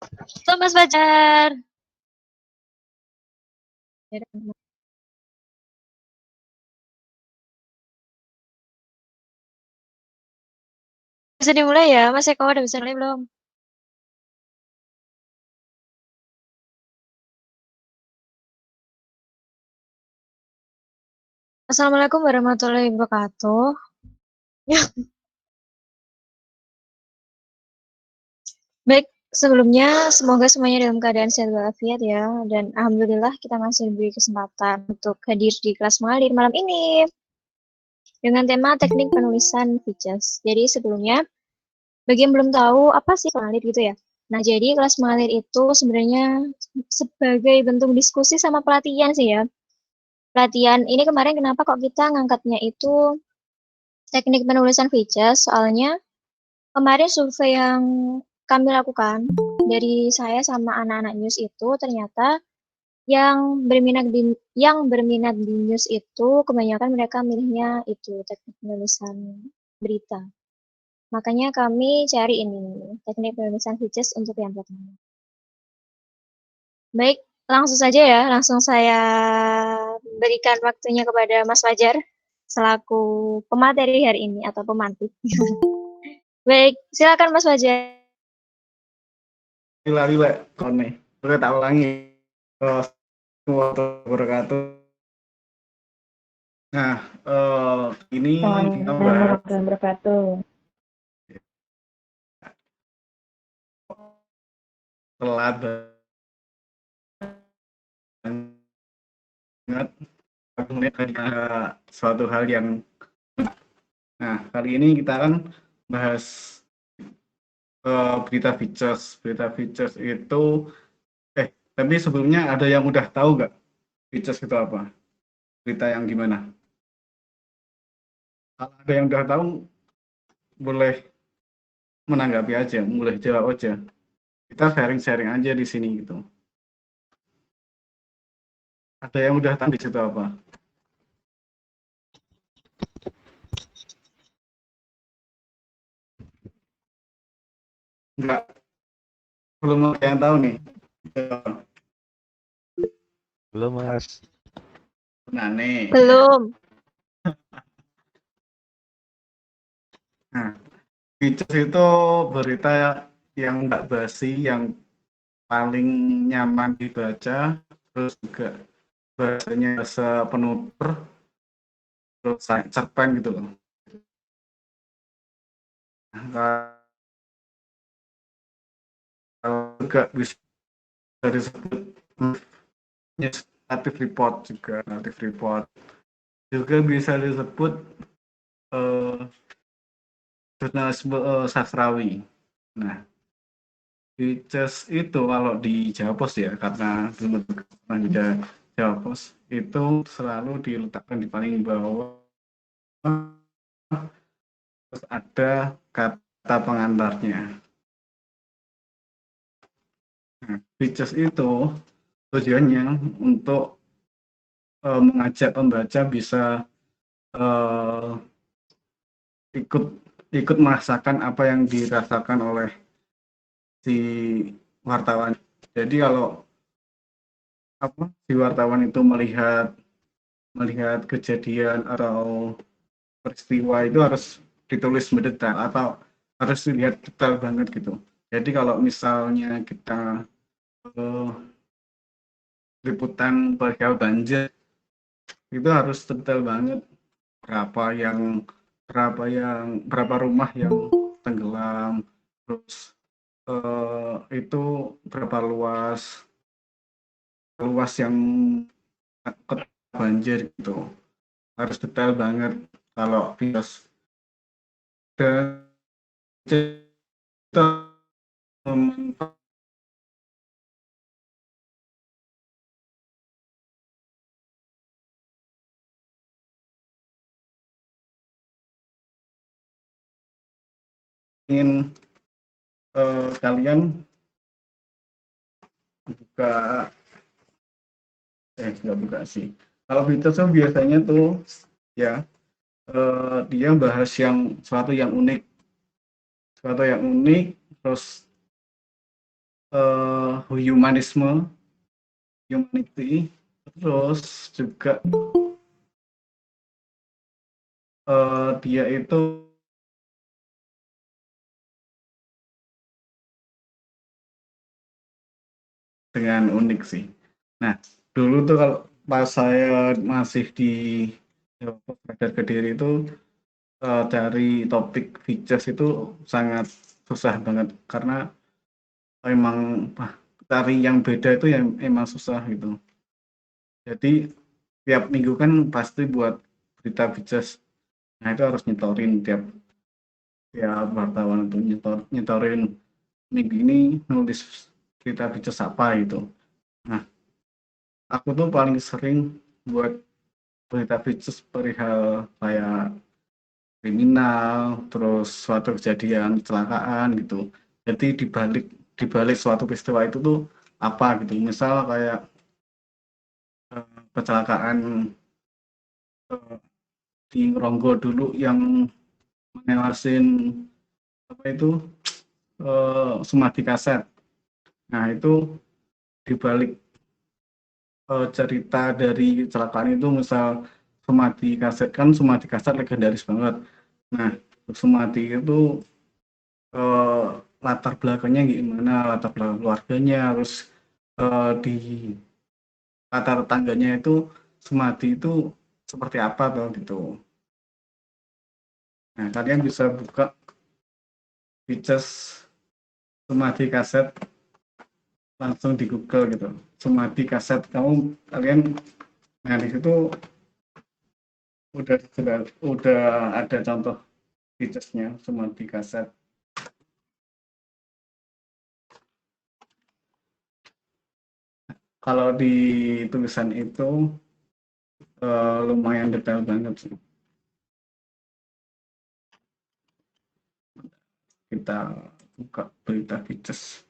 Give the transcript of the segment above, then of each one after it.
Halo Mas Fajar. Bisa dimulai ya, Mas Eko udah bisa mulai belum? Assalamualaikum warahmatullahi wabarakatuh. Ya, baik, sebelumnya semoga semuanya dalam keadaan sehat walafiat ya. Dan alhamdulillah kita masih diberi kesempatan untuk hadir di kelas mengalir malam ini dengan tema teknik penulisan features. Jadi sebelumnya, bagi yang belum tahu apa sih mengalir gitu ya. Nah, jadi kelas mengalir itu sebenarnya sebagai bentuk diskusi sama pelatihan sih ya. Pelatihan ini kemarin kenapa kok kita ngangkatnya itu teknik penulisan features, soalnya kemarin survei yang kami lakukan dari saya sama anak-anak news itu ternyata yang berminat di news itu kebanyakan mereka milihnya itu teknik penulisan berita. Makanya kami cari ini teknik penulisan features untuk yang pertama. Baik, langsung saja ya, langsung saya berikan waktunya kepada Mas Fajar selaku pemateri hari ini atau pemantik. Baik, silakan Mas Fajar. Lila kone boleh tak ulangi. Wabarakatuh. Nah, ini kita bahas Wabarakatuh. telat banget ketika suatu hal yang. Nah, kali ini kita akan bahas berita features. Berita features itu, tapi sebelumnya ada yang udah tahu nggak features itu apa? Berita yang gimana? Kalau ada yang udah tahu, boleh menanggapi aja, boleh jawab aja. Kita sharing-sharing aja di sini gitu. Ada yang udah tahu di situ apa? Enggak, belum ada yang tahu nih. Belum, Mas. Nah, nih. Belum. Nah, features itu berita yang nggak basi, yang paling nyaman dibaca, terus juga bahasanya bahasa penutur, terus cerpen gitu loh. Nah, kalau juga bisa disebut native report juga, native report juga bisa disebut jurnalisme sastrawi. Nah, features itu kalau di Javapos ya, karena dulu pernah juga Javapos, itu selalu diletakkan di paling bawah, terus ada kata pengantarnya. Nah, features itu tujuannya untuk mengajak pembaca bisa uh, ikut ikut merasakan apa yang dirasakan oleh si wartawan. Jadi kalau si wartawan itu melihat kejadian atau peristiwa itu harus ditulis mendetail atau harus dilihat detail banget gitu. Jadi kalau misalnya kita liputan perihal banjir itu harus detail banget, berapa rumah yang tenggelam, terus itu berapa luas yang banjir gitu, harus detail banget kalau virus. Dan kita ingin kalian buka nggak buka sih, kalau Beatles tuh biasanya tuh ya dia bahas sesuatu yang unik, terus humanisme, humanity, terus juga dia itu dengan unik sih. Nah, dulu tuh kalau pas saya masih di Radar Kediri itu cari topik features itu sangat susah banget karena emang cari yang beda itu yang emang susah gitu. Jadi tiap minggu kan pasti buat berita features. Nah itu harus nyetorin tiap wartawan itu nyetorin minggu ini nulis berita features apa gitu. Nah aku tuh paling sering buat berita features perihal kayak kriminal, terus suatu kejadian kecelakaan gitu. Jadi dibalik suatu peristiwa itu tuh apa gitu. Misal kayak kecelakaan eh, di Ronggo dulu yang menewasin apa itu Sumadi Kaset. Nah itu dibalik cerita dari kecelakaan itu misal Sumadi Kaset legendaris banget. Nah Sumadi itu eh, latar belakangnya gimana, latar belakang keluarganya, terus di latar tangganya itu Sumadi itu seperti apa tuh gitu. Nah, kalian bisa buka features Sumadi Kaset langsung di Google gitu. Sumadi Kaset kalian nah di situ udah ada contoh featuresnya Sumadi Kaset. Kalau di tulisan itu lumayan detail banget sih. Kita buka berita features.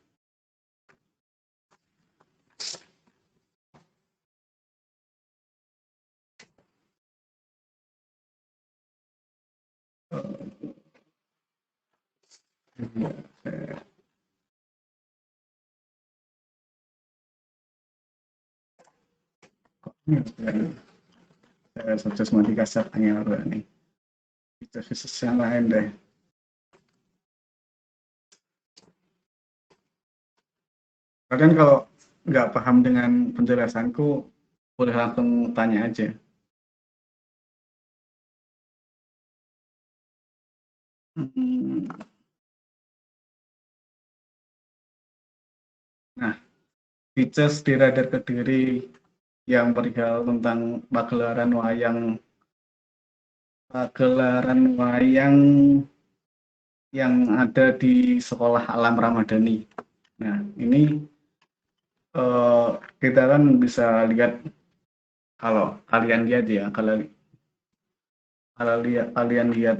Saya sukses mau dikasih tanya nih. Features yang lain deh. Kalian kalau nggak paham dengan penjelasanku, boleh langsung tanya aja. Nah, features di Radar Kediri yang perihal tentang pagelaran wayang yang ada di Sekolah Alam Ramadhani. Nah, ini kita kan bisa lihat kalau kalian lihat ya, kalian lihat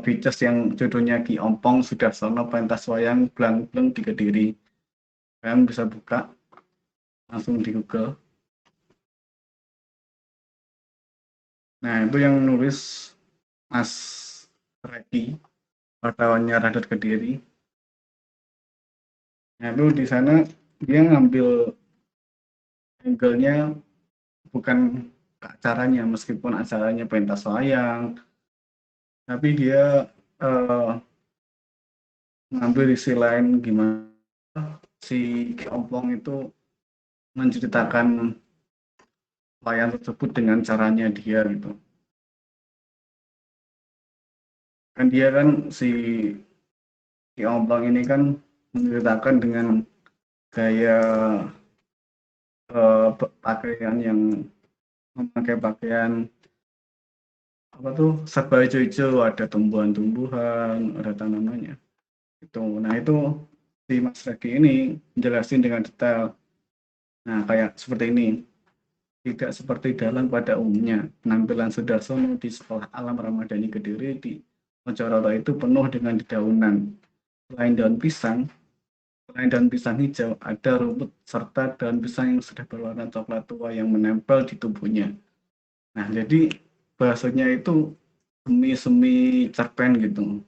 features yang judulnya Ki Ompong sudah sono pentas wayang Blang-Bleng di Kediri. Kalian bisa buka langsung di Google. Nah, itu yang nulis Mas Reki, wartawannya Radar Kediri. Nah, itu di sana dia ngambil angle-nya bukan ke acaranya, meskipun acaranya pentas wayang, tapi dia eh, ngambil isi lain gimana si Ki Ompong itu menceritakan wayang tersebut dengan caranya dia gitu. Kan dia kan si Ki Ompong ini kan menceritakan dengan gaya pakaian yang memakai pakaian apa tuh serba hijau-hijau, ada tumbuhan-tumbuhan, ada tanamannya. Itu. Nah itu si Mas Regi ini jelasin dengan detail. Nah kayak seperti ini. Tidak seperti dalang pada umumnya, penampilan Sudarsono di Sekolah Alam Ramadhani Kediri di Mojoroto itu penuh dengan dedaunan. Selain daun pisang, selain daun pisang hijau, ada rumput serta daun pisang yang sudah berwarna coklat tua yang menempel di tubuhnya. Nah, jadi bahasanya itu semi-semi cerpen gitu.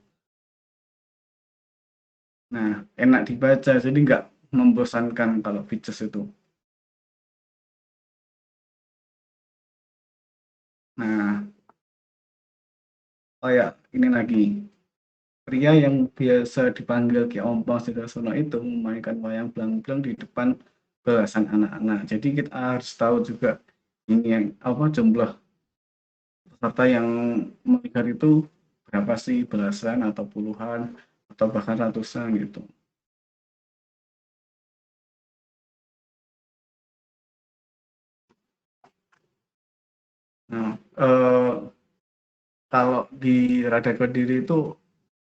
Nah, enak dibaca, jadi nggak membosankan kalau features itu. Nah, oh ya, ini lagi. Pria yang biasa dipanggil Ki Ompong Sidosono itu memainkan wayang belang-belang di depan belasan anak-anak. Jadi kita harus tahu juga ini yang apa jumlah peserta yang melihat itu berapa sih, belasan atau puluhan atau bahkan ratusan gitu. Nah, kalau di Rada Kediri itu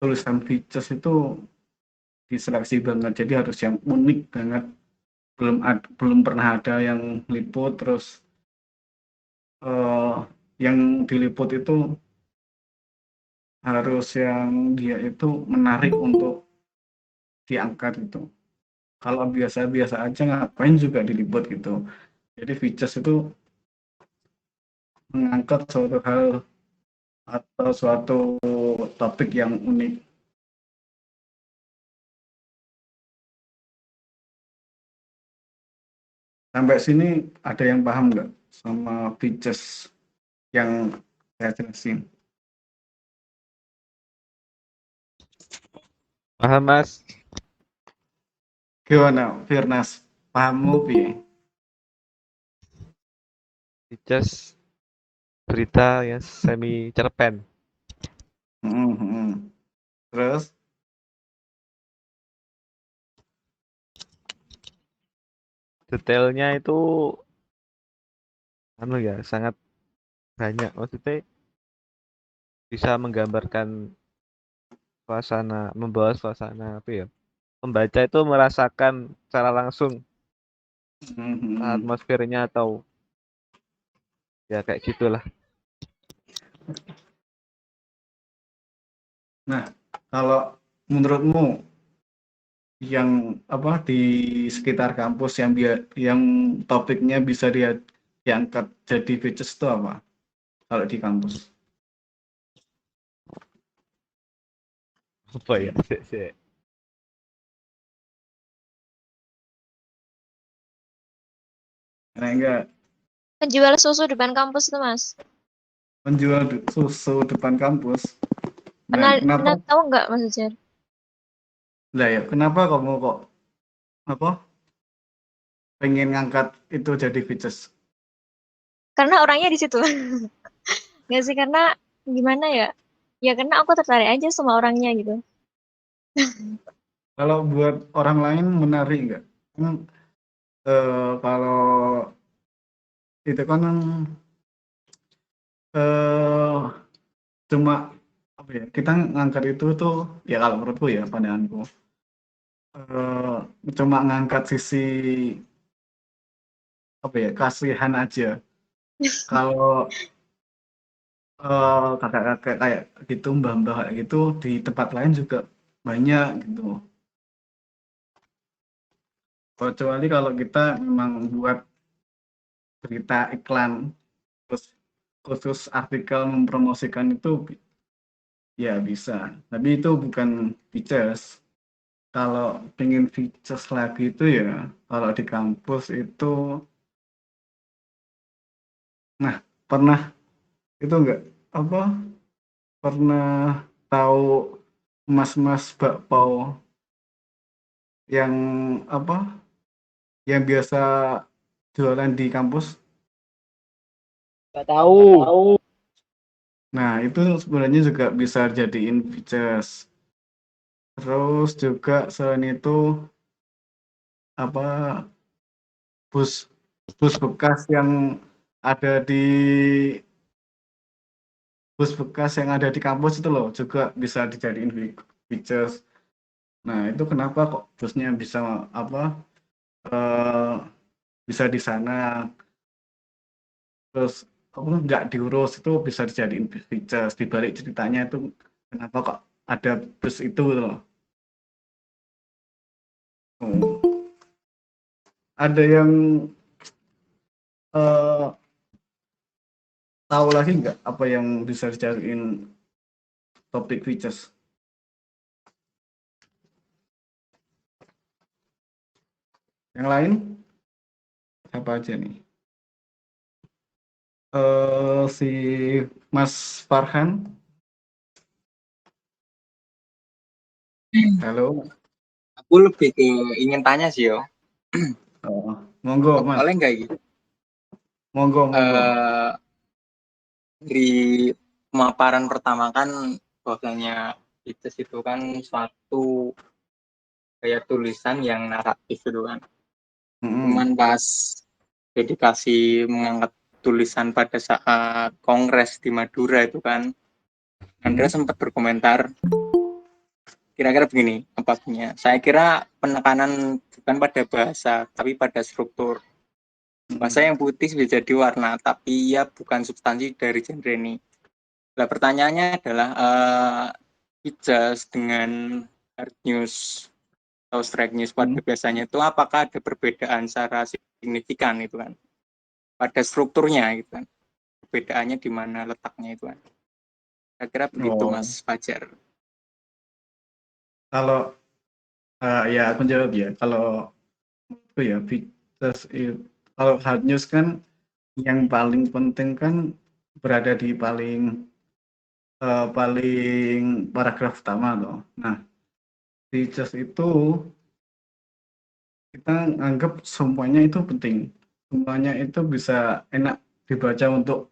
tulisan features itu diseleksi banget, jadi harus yang unik banget. Belum pernah ada yang liput, terus eh, yang diliput itu harus yang dia itu menarik untuk diangkat gitu. Kalau biasa-biasa aja ngapain juga diliput gitu. Jadi features itu mengangkat suatu hal atau suatu topik yang unik. Sampai sini ada yang paham nggak sama features yang saya jelasin? Paham, Mas. Gimana, Firnas? Pahammu piye? Just berita yang semi cerpen. Terus, Detailnya itu sangat banyak. Maksudnya bisa menggambarkan suasana, membawa suasana apa ya? Pembaca itu merasakan secara langsung atmosfernya atau ya kayak gitulah. nah kalau menurutmu yang apa di sekitar kampus yang topiknya bisa diangkat jadi features itu apa kalau di kampus? Apa ya? Sik. Karena enggak Penjual susu depan kampus itu, Mas. menjual susu depan kampus. Nah, Pernah kenapa? pernah tahu nggak, Mas Ujar? Lah ya, kenapa kamu kok apa pengen ngangkat itu jadi features? Karena orangnya di situ. Nggak sih, karena gimana ya? Ya karena aku tertarik aja sama orangnya gitu. Kalau buat orang lain menarik nggak? Kalau itu kan eh cuma apa ya? Kita ngangkat itu tuh ya kalau menurutku ya pandanganku eh cuma ngangkat sisi apa ya kasihan aja. Kalau kakak-kakak kayak gitu, mbah-mbah kayak gitu di tempat lain juga banyak gitu. Kecuali kalau kita memang buat berita iklan terus khusus artikel mempromosikan itu ya bisa. Tapi itu bukan features. Kalau pengen features lagi itu ya kalau di kampus itu, nah pernah itu enggak apa pernah tahu mas-mas bakpao yang apa yang biasa jualan di kampus. Nggak tahu. Nah, itu sebenarnya juga bisa jadiin features. Terus juga selain itu apa bus bus bekas yang ada di bus bekas yang ada di kampus itu loh juga bisa dijadiin features. Nah, itu kenapa kok busnya bisa apa eh, bisa di sana terus apa nggak diurus itu bisa dijadiin features di balik ceritanya itu kenapa kok ada bus itu gitu loh. Oh. Ada yang eh, tahu lagi nggak apa yang bisa dijadiin topik features? Yang lain apa aja nih? Si Mas Farhan, halo. Aku lebih ke ingin tanya sih yo. Oh, monggo Mas, Boleh nggak gitu? monggo. Eh di pemaparan pertama kan bahwasanya itu kan suatu gaya tulisan yang naratif itu kan. Cuman Mm-mm. pas dedikasi mengangkat tulisan pada saat kongres di Madura itu kan, Andrea Mm. sempat berkomentar kira-kira begini apanya. Saya kira penekanan bukan pada bahasa tapi pada struktur. Bahasa Mm. yang putih bisa jadi warna, tapi ia bukan substansi dari genre ini. Nah, pertanyaannya adalah Hijaz dengan hard news atau strike news pada Mm. biasanya itu apakah ada perbedaan secara signifikan itu kan? Pada strukturnya gitu kan? Perbedaannya di mana letaknya itu kan? Kira-kira begitu Oh, Mas Fajar. kalau ya aku jawab ya. Kalau itu ya features kalau hard news kan yang paling penting kan berada di paling paragraf utama loh. Nah, features itu kita anggap semuanya itu penting. Semuanya itu bisa enak dibaca untuk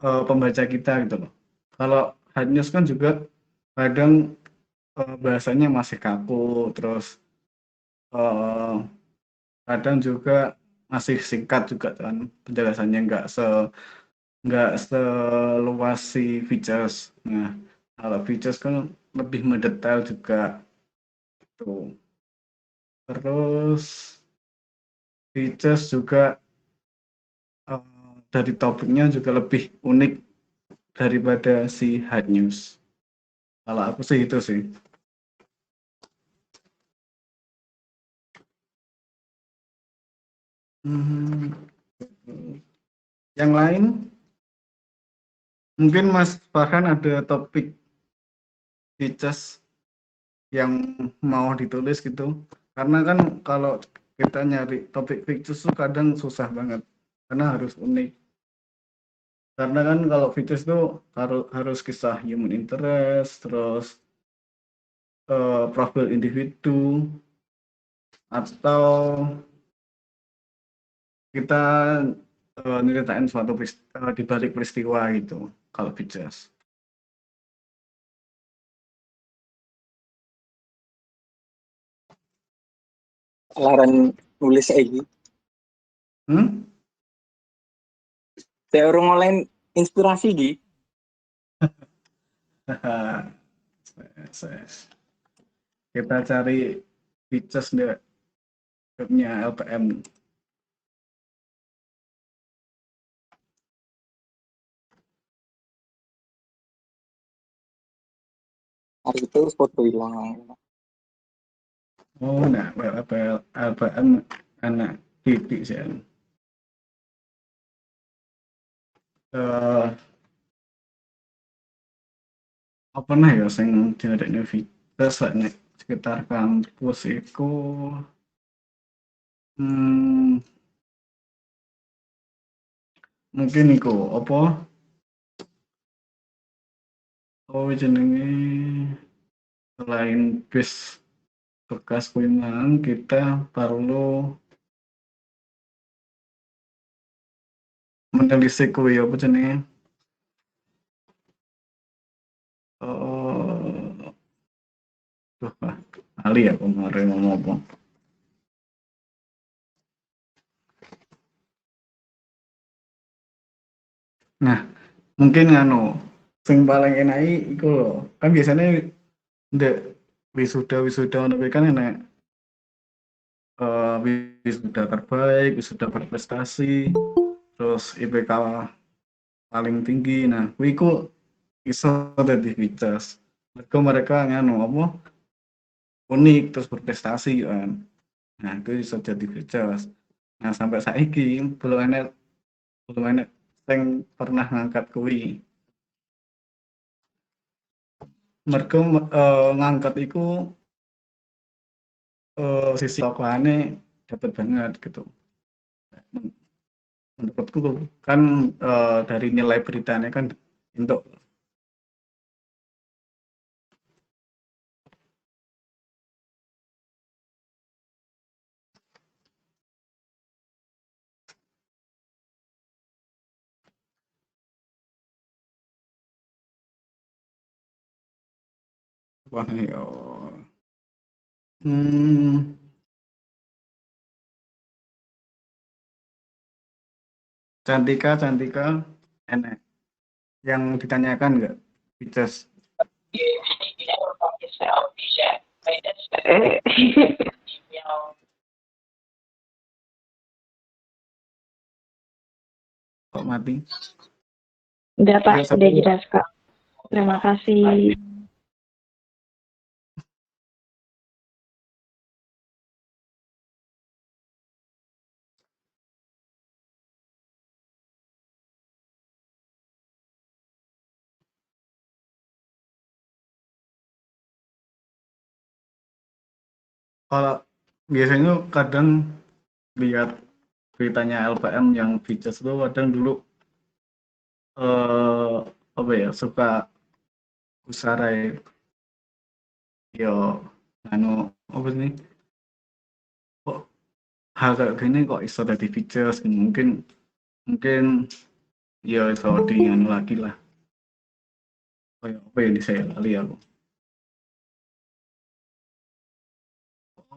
pembaca kita gitu loh. Kalau hard news kan juga kadang bahasanya masih kaku, terus eh, kadang juga masih singkat juga kan penjelasannya nggak seluas si features. Nah, kalau features kan lebih mendetail juga tuh. Terus features juga dari topiknya juga lebih unik daripada si hard news. Kalau aku sih itu sih. Hmm, yang lain mungkin Mas Farhan ada topik features yang mau ditulis gitu. Karena kan kalau kita nyari topik features tuh kadang susah banget karena harus unik. Karena kan kalau features tuh harus kisah human interest, terus profil individu, atau kita nyeritain suatu di balik peristiwa gitu kalau features. Laran nulis lagi. Hmm? Saya orang online inspirasi di. Kita cari features nya LPM. Hari itu foto hilang. Oh, nah, LPM anak titik sih. Eh, apa nah ya sing diadekne features nek sekitar kampus iku hmm, mungkin iku apa jenenge selain bis bekas kuwi mang kita perlu menelisik kuwi apa jenenge oh duh ah, ali ya kemarin ngomong apa. Nah, mungkin nganu sing paling enak iku lho. Kan biasanya ndek wisuda ngono kuwi kan enak wisuda terbaik, wisuda berprestasi, terus IPK paling tinggi. Nah, kuwi ku iso dadi features. Mereka nganu apa unik terus berprestasi kan. Nah, itu iso jadi features. Nah, sampai saiki belum enak sing pernah ngangkat kuwi. Mereka ngangkat iku sisi tokohannya dapat banget gitu. Menurutku kan dari nilai beritanya kan untuk wah ya. Hmm, Cantika, enak. Yang ditanyakan nggak? Pictures. Kok mati? Udah Pak, Ya, udah jelas Kak. Terima kasih. Kalau biasanya kadang lihat beritanya LPM yang Pictures itu kadang dulu apa ya, suka usarai yo anu apa sih, kok hal kayak gini kok iso dari Pictures, mungkin mungkin ya iso di anu lagi lah, kayak apa yang saya lali aku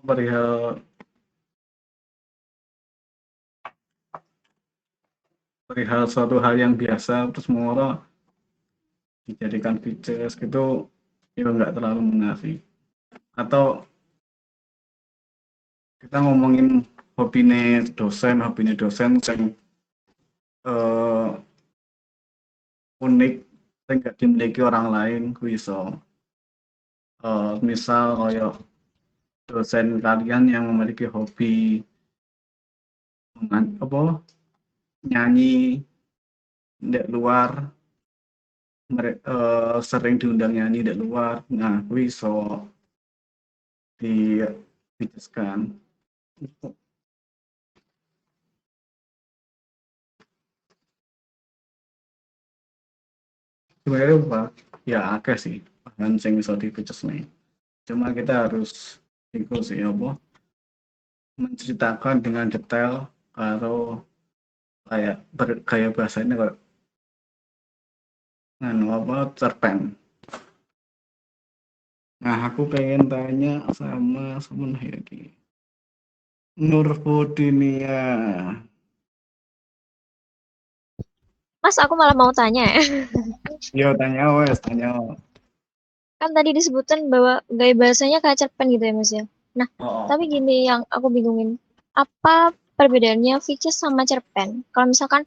perihal perihal suatu hal yang biasa terus mau orang dijadikan Pictures gitu, ya nggak terlalu mengasih. Atau kita ngomongin hobinya dosen yang eh, unik yang nggak dimiliki orang lain, ku iso misal kayak dosen kalian yang memiliki hobi apa nyanyi di luar, sering diundang nyanyi di luar, nah ku iso dijelaskan. Sebenarnya apa ya akeh sih bahan sing iso dipices nih, cuma kita harus ikut sih apa menceritakan dengan detail atau kayak kayak bahasanya kayak nganu apa cerpen. Nah aku pengen tanya sama Hayati Nurfudinia. Mas, aku malah mau tanya ya. Yo tanya wes tanya. Kan tadi disebutkan bahwa gaya bahasanya kayak cerpen gitu ya, Mas ya. Nah, Oh, tapi gini yang aku bingungin. Apa perbedaannya ficus sama cerpen? Kalau misalkan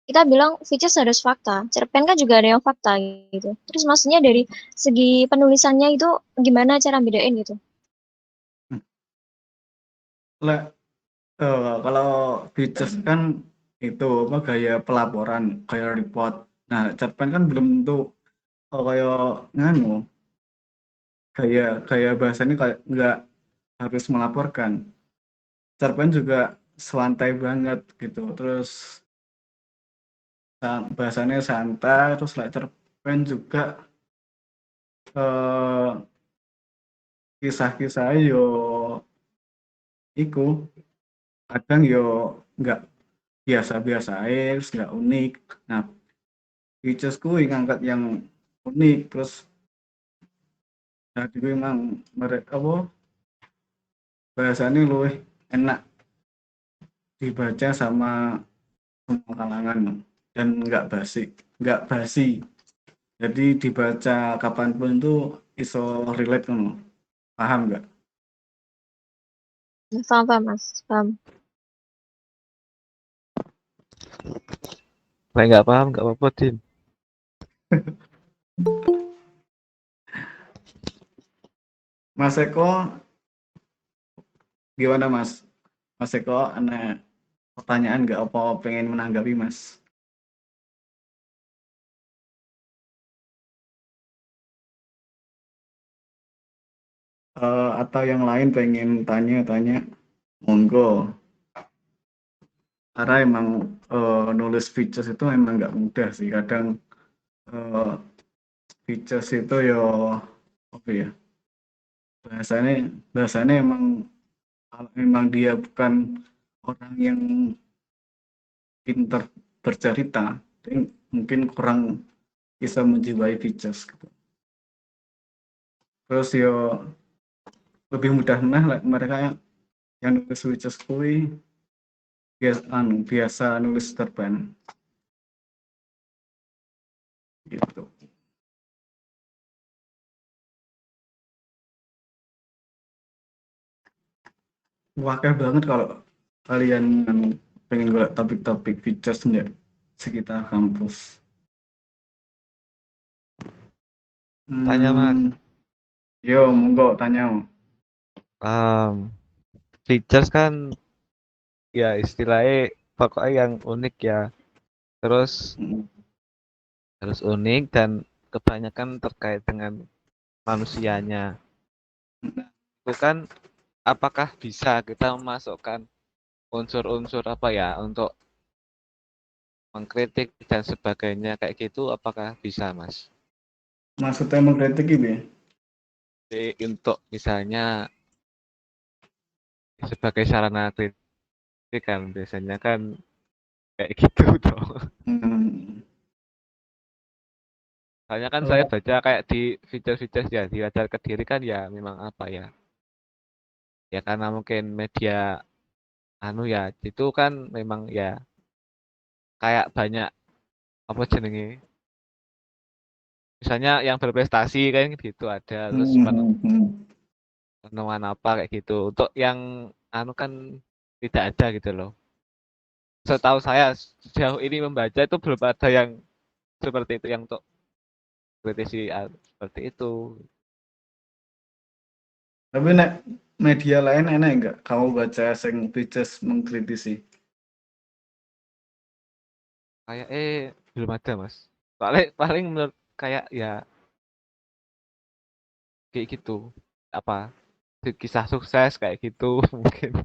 kita bilang ficus harus fakta, cerpen kan juga ada yang fakta gitu. Terus maksudnya dari segi penulisannya itu gimana cara bedain gitu? lah kalau features kan itu apa gaya pelaporan kayak report. Nah cerpen kan belum tentu kayak nganu kayak kayak bahasanya kayak nggak harus melaporkan. Cerpen juga santai banget gitu. Terus bahasanya santai, terus like cerpen juga eh, kisah-kisah yo iku kadang yo nggak biasa-biasa aja, nggak unik. Nah, features ku ngangkat yang unik, terus tadi gue emang mereka apa bahasanya luwih enak dibaca sama semua kalangan dan nggak basi. Jadi dibaca kapanpun tuh iso relate kan, paham nggak? Paham, paham, Mas. Paham. Kayak nggak paham nggak apa-apa, Dim. Mas Eko gimana Mas? Mas Eko ada pertanyaan nggak apa pengen menanggapi Mas? atau yang lain pengen tanya-tanya, monggo. Karena emang nulis features itu emang nggak mudah sih. Kadang eh, features itu ya apa ya? Bahasanya bahasanya emang kalau emang dia bukan orang yang pintar bercerita, mungkin kurang bisa menjiwai features gitu. Terus yo lebih mudah mereka yang nulis features kui biasa nulis terban gitu. Wakil banget kalau kalian pengen golek topik-topik features di sekitar kampus. Tanya Mas. Yo, monggo tanya. Features kan ya istilahnya pokoknya yang unik ya. Terus harus unik dan kebanyakan terkait dengan manusianya. Itu kan apakah bisa kita memasukkan unsur-unsur apa ya untuk mengkritik dan sebagainya kayak gitu apakah bisa Mas? Maksudnya mengkritik gitu ya? Jadi untuk misalnya sebagai sarana kritik kan biasanya kan kayak gitu toh. Hmm. Soalnya kan saya baca kayak di feature-feature ya di Radar Kediri kan ya memang apa ya. Ya karena mungkin media anu ya itu kan memang ya kayak banyak apa jenenge. Misalnya yang berprestasi kan gitu ada terus penemuan apa kayak gitu. Untuk yang anu kan tidak ada gitu loh. Setahu saya sejauh ini membaca itu belum ada yang seperti itu yang untuk kritisi seperti itu. Tapi nek media lain enak enggak kamu baca sing features mengkritisi? Kayak belum ada Mas. Paling paling menurut kayak ya kayak gitu apa kisah sukses kayak gitu mungkin.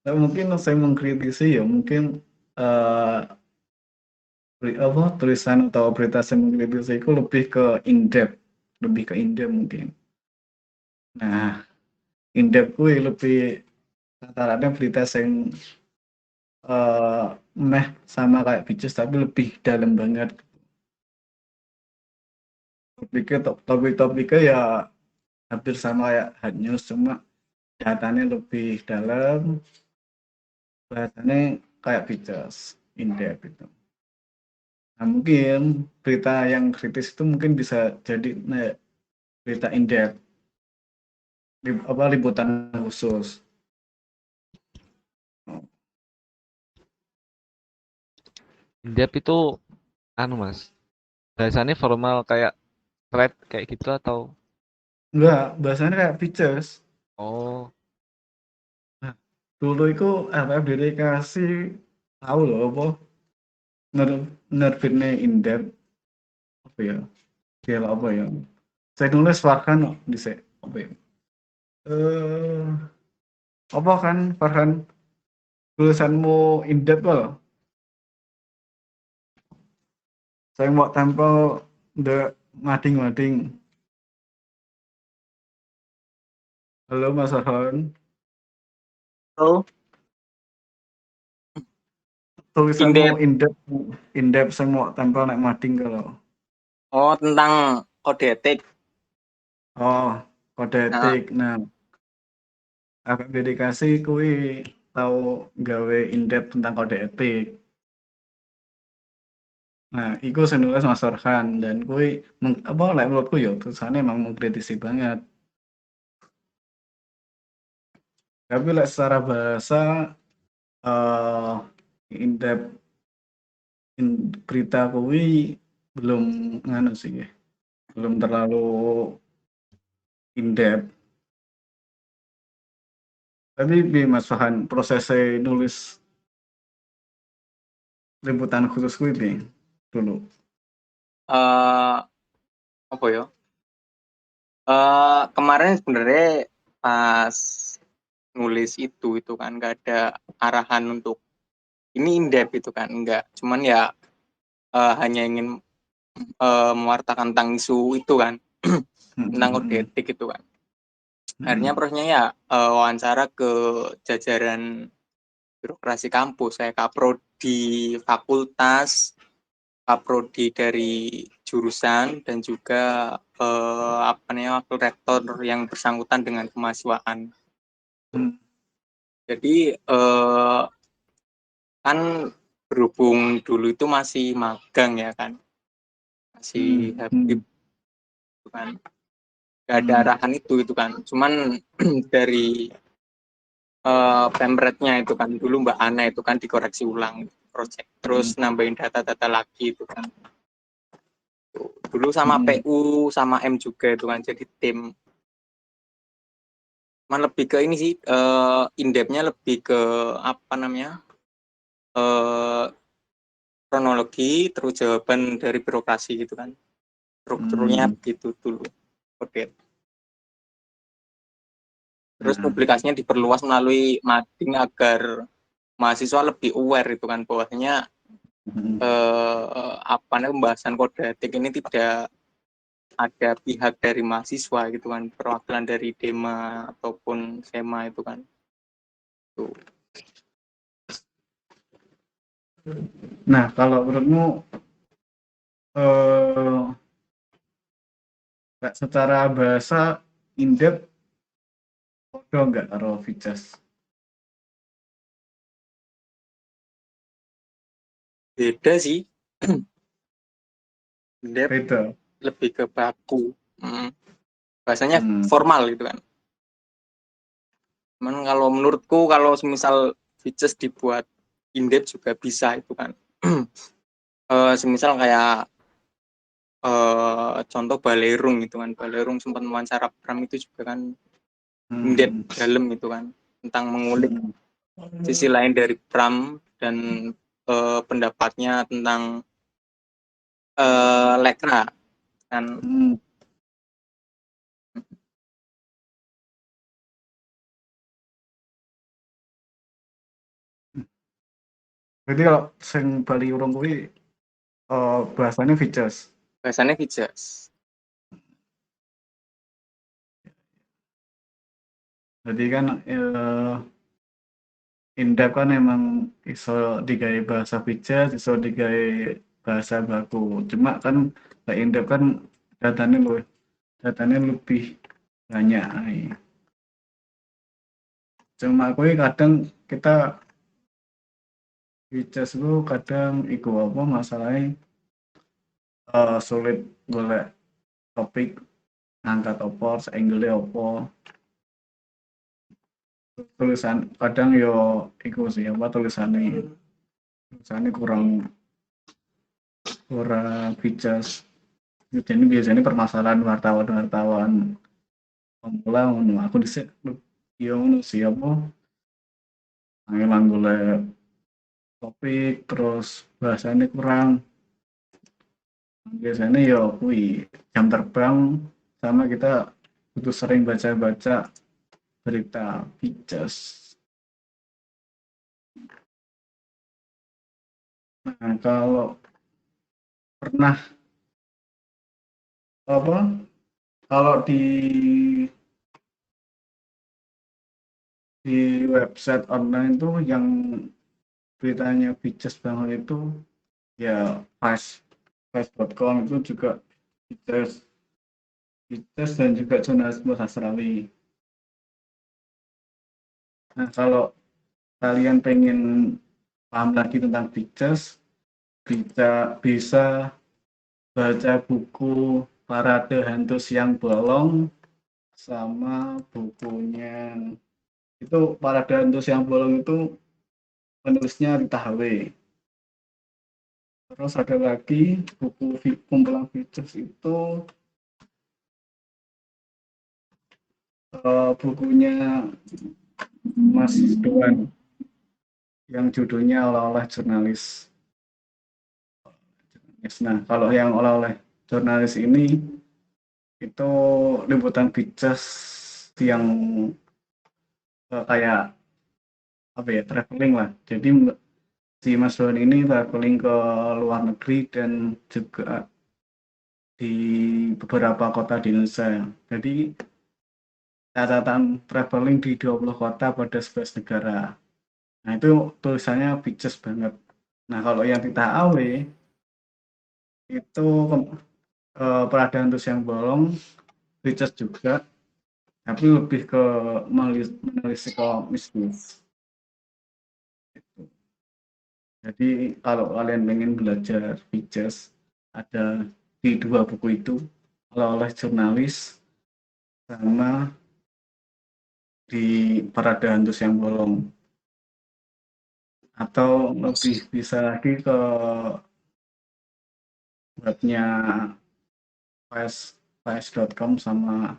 Nah, mungkin saya mengkritisi ya mungkin eh apa tulisan atau berita saya mengkritisi itu lebih ke in-depth, lebih ke in-depth mungkin. Nah, in-depth gue lebih rata-rata berita yang meh sama kayak features tapi lebih dalam banget. Topik-topiknya ya hampir sama kayak hard news cuma datanya lebih dalam, bahasanya kayak features in depth itu. Nah, mungkin berita yang kritis itu mungkin bisa jadi berita in depth, apa liputan khusus. Indep itu anu Mas. Biasanya formal kayak thread kayak gitu atau Enggak, bahasanya kayak features. oh Nah, dulu itu FF dedikasi tahu loh apa nerbitnya in depth apa ya? Kira apa ya? Saya nulis Farhan di apa ya? Eh, apa kan Farhan tulisanmu in depth loh. Saya mau tempel the mading-mading. Halo Mas Farhan. Oh, Tulisanmu indep. in depth saya mau tempel naik mading kalau. Oh, tentang kode etik. Oh, kode Nah, etik. Nah, agak dedikasi kui tahu gawe in depth tentang kode etik. Nah, iku saya nulis Mas Farhan dan kui apa like menurutku ya tulisannya emang mengkritisi banget. Tapi like, secara bahasa in depth berita kui belum nganu sih ya. Belum terlalu in depth. Tapi bi Mas Farhan prosesnya nulis liputan khusus kui bi dulu. eh apa ya? Kemarin sebenarnya pas nulis itu kan nggak ada arahan untuk ini in-depth itu kan, enggak. Cuman ya hanya ingin mewartakan tentang isu itu kan, tentang kode etik itu kan. Akhirnya prosesnya ya wawancara ke jajaran birokrasi kampus, saya kaprodi fakultas, kaprodi dari jurusan, dan juga wakil rektor yang bersangkutan dengan kemahasiswaan. Jadi kan berhubung dulu itu masih magang ya kan, masih habib itu kan, nggak ada arahan itu kan. Cuman dari pemretnya itu kan, dulu Mbak Ana itu kan dikoreksi ulang project, terus nambahin data-data lagi itu kan. Dulu sama PU sama M juga itu kan, jadi tim. Cuman lebih ke ini sih, in-depth-nya lebih ke apa namanya, kronologi terus jawaban dari birokrasi gitu kan, strukturnya begitu dulu. Oke. Terus publikasinya diperluas melalui mading agar mahasiswa lebih aware itu kan, bahwasanya pembahasan kode etik ini tidak ada pihak dari mahasiswa gitu kan, perwakilan dari Dema ataupun Sema itu kan. Tuh. Nah, kalau menurutmu secara bahasa in-depth podo nggak karo features? Beda sih. Beda. Lebih ke baku. Bahasanya formal gitu kan. Cuman kalau menurutku, kalau semisal features dibuat in-depth juga bisa itu kan. Semisal kayak contoh Balerung gitu kan. Balerung sempat mewawancara Pram itu juga kan in-depth dalam itu kan, tentang mengulik sisi lain dari Pram dan pendapatnya tentang Lekra kan. Jadi kalau sing Bali urung kuwi bahasanya features. Bahasanya features. Jadi kan in-depth kan emang iso digawe bahasa features, iso digawe bahasa baku. Cuma kan in-depth kan datanya lebih banyak. Cuma aku kadang kita features itu kadang iku apa masalahnya sulit golek topik, ngangkat opo, angle opo, tulisan kadang yo iku sih apa tulisannya kurang features. Jadi biasanya permasalahan wartawan pemula aku disik yo ngono sih apa ngilang golek topik terus bahasanya kurang. Biasanya ya kui jam terbang sama kita butuh sering baca-baca berita features. Nah, kalau pernah apa kalau di website online itu yang beritanya features banget itu ya vice.com itu juga features dan juga jurnalisme sastrawi. Nah, kalau kalian pengen paham lagi tentang features, bisa baca buku Parade Hantu Siang Bolong sama bukunya itu Parade Hantu Siang Bolong itu penulisnya Rita HW. Terus ada lagi buku kumpulan features itu bukunya Mas Doan yang judulnya Olah-olah Jurnalis. Nah, kalau yang olah-olah jurnalis ini itu liputan features yang kayak apa ya, traveling lah. Jadi si Mas Don ini traveling ke luar negeri dan juga di beberapa kota di Indonesia. Jadi catatan traveling di 20 kota pada 11 negara. Nah itu tulisannya features banget. Nah kalau yang kita AW itu peradaan terus yang bolong, features juga, tapi lebih ke menelisiko mistis. Jadi kalau kalian pengen belajar features, ada di 2 buku itu, oleh jurnalis sama di Parada Hantus yang Bolong. Atau lebih bisa lagi ke webnya ps.com sama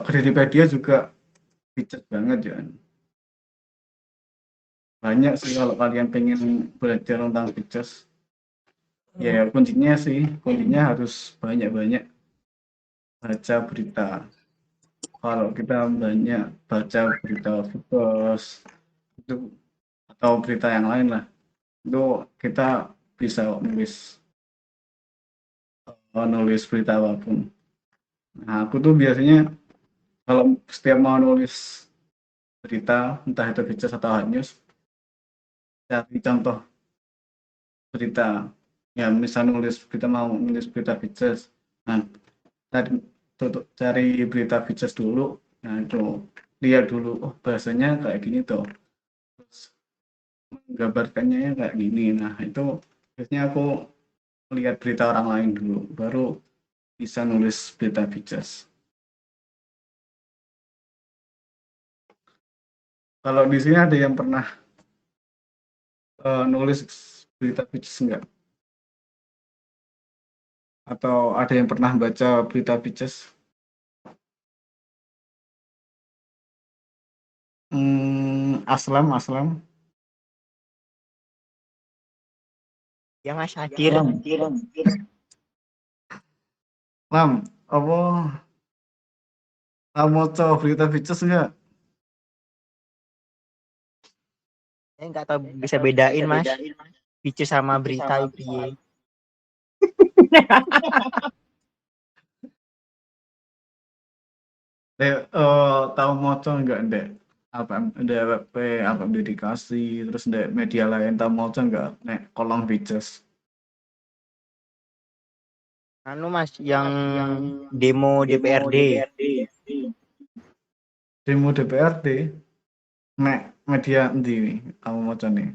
Kredipedia juga features banget ya. Banyak sih kalau kalian pengen belajar tentang features. Ya kuncinya harus banyak-banyak baca berita. Kalau kita banyak baca berita Forbes itu atau berita yang lain lah, itu kita bisa nulis berita apapun. Nah, aku tuh biasanya kalau setiap mau nulis berita, entah itu features atau hard news, cari contoh berita. Ya, misal mau nulis berita features. Nah, cari berita features dulu. Nah, itu lihat dulu, oh bahasanya kayak gini tuh. Terus menggambarkannya kayak gini. Nah, itu biasanya aku lihat berita orang lain dulu, baru bisa nulis berita features. Kalau di sini ada yang pernah nulis berita features enggak? Atau ada yang pernah baca berita features? Aslam. Ya Mas hadir. Lam, apa kamu coba berita features enggak? Saya nggak tahu bisa bedain Mas. Feature sama berita itu. Tahu moco enggak ndek? Apa ndek WP, apa dedikasi, terus ndek media lain tahu moco enggak? Nek kolom features. Anu Mas yang demo DPRD. Demo DPRD, nek media endi kamu moco nih?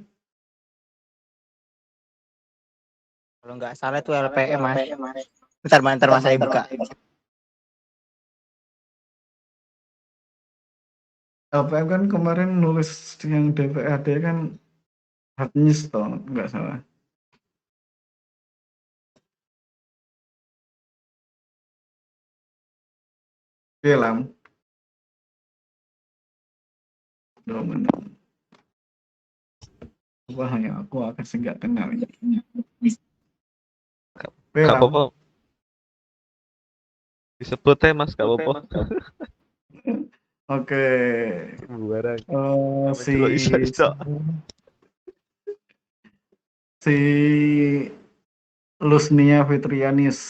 Kalau nggak salah itu LPM Mas. Bentar Mas saya buka. LPM kan kemarin nulis yang DPRD kan hard news toh, nggak salah. Oke, Lam. Wah, ya aku akan nggak kenal ini. Oke, Gak Lam. apa-apa. Disebut ya Mas, gak apa-apa. Oke. Bubarang. Si Lusnia Fitrianis.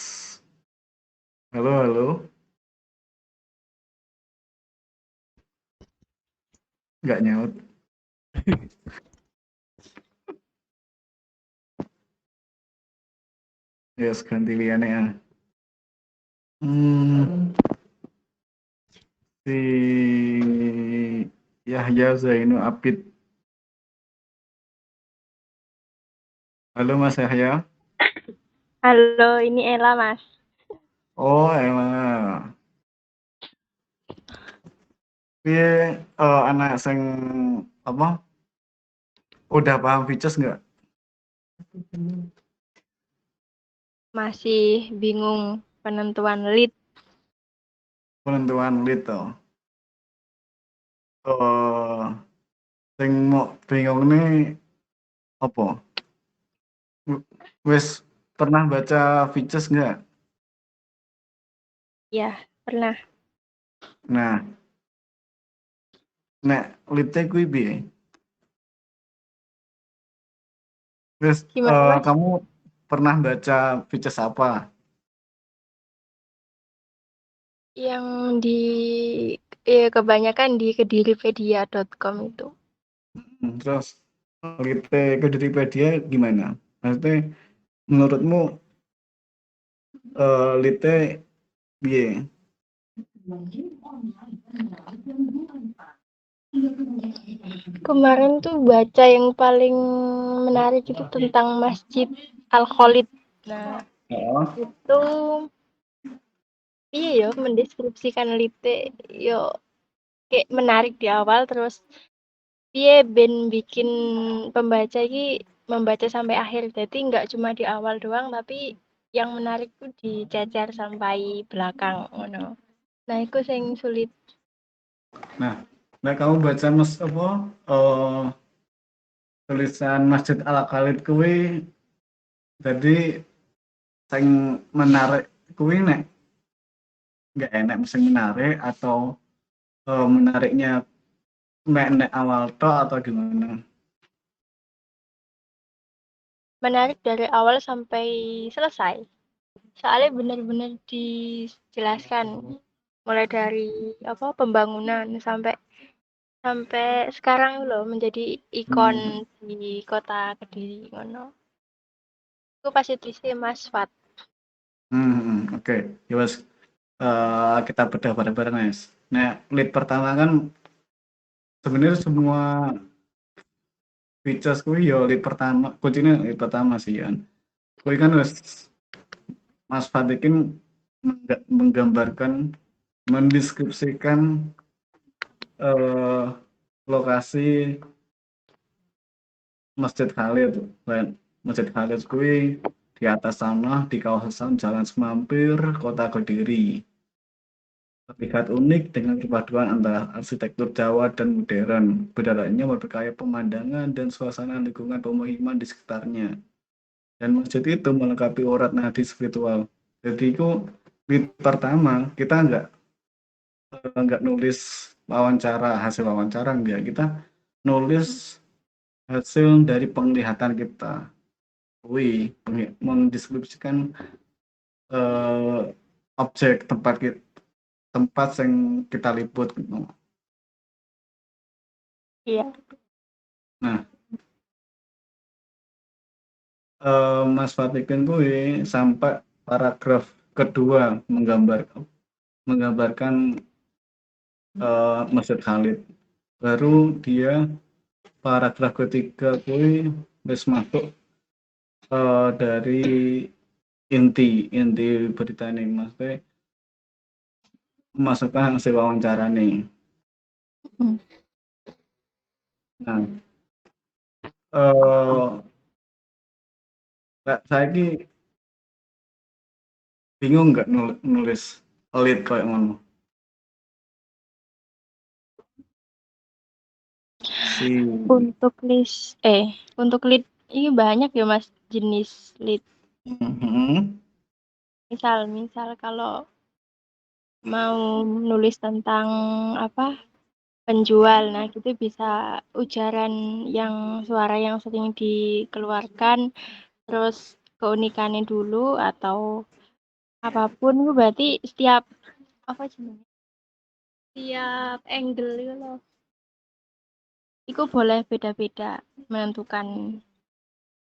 Halo. Nggak nyaut. Yes, ganti liane ya. Si Yahya Zainu Abid. Halo Mas Yahya. Halo, ini Ella, Mas. Oh, emang. Piye anak sing apa? Udah paham features nggak? Masih bingung penentuan lead. Penentuan lead toh. Sing mau bingung nih apa? Wes pernah baca Vices nggak? Ya, pernah. Nah, nek lite kuwi piye? Terus Gimana, Mas? kamu pernah baca Vices apa? Yang di kebanyakan di kediripedia.com itu. Terus lite Kediripedia gimana? Maksudnya menurutmu lite piye? Kemarin tuh baca yang paling menarik itu tentang Masjid Al-Khalid. Nah, Oh, itu iya ya mendeskripsikan lite yo kayak menarik di awal terus dia ben bikin pembaca ini membaca sampai akhir. Jadi nggak cuma di awal doang tapi yang menarik tuh dicecer sampai belakang ngono. Nah, itu yang sulit. nah, kamu baca apa? Tulisan Masjid Al-Khalid kuwi jadi sing menarik kuwi nek nggak enak mesti menarik atau menariknya nek awal to atau gimana? Menarik dari awal sampai selesai. Soalnya benar-benar dijelaskan mulai dari apa pembangunan sampai sampai sekarang loh menjadi ikon di kota Kediri ngono. Itu pasti tulisnya Mas Fat. Oke. Ya wes, kita bedah bareng-bareng guys. Nah, lead pertama kan sebenarnya semua features kuwi ya lead pertama, kuncinya lead pertama sih ya. Kuwi kan wes Mas Fatikin menggambarkan, mendeskripsikan lokasi Masjid Khalid. Masjid Khalid kuwi di atas sana di kawasan Jalan Semampir, Kota Kediri. Terlihat unik dengan perpaduan antara arsitektur Jawa dan modern. Bedanya berkaya pemandangan dan suasana lingkungan pemukiman di sekitarnya. Dan masjid itu melengkapi urat nadi spiritual. Jadi itu di pertama kita nggak nulis hasil wawancara enggak, kita nulis hasil dari penglihatan kita. Mendeskripsikan objek tempat yang kita liput gitu. Iya. Nah, Mas Fatikin kuwi sampai paragraf kedua menggambarkan Masjid Khalid. Baru dia paragraf ketiga kuwi wis masuk dari inti berita nih, maksudnya masukkan hasil wawancara nih. Nah, saya bingung nggak nulis lead kayak ngono. Untuk lead ini banyak ya Mas jenis lead. Misal kalau mau nulis tentang apa penjual, nah gitu bisa ujaran yang suara yang sering dikeluarkan, terus keunikannya dulu atau apapun itu berarti setiap apa jenisnya? Setiap angle itu loh. Itu boleh beda-beda menentukan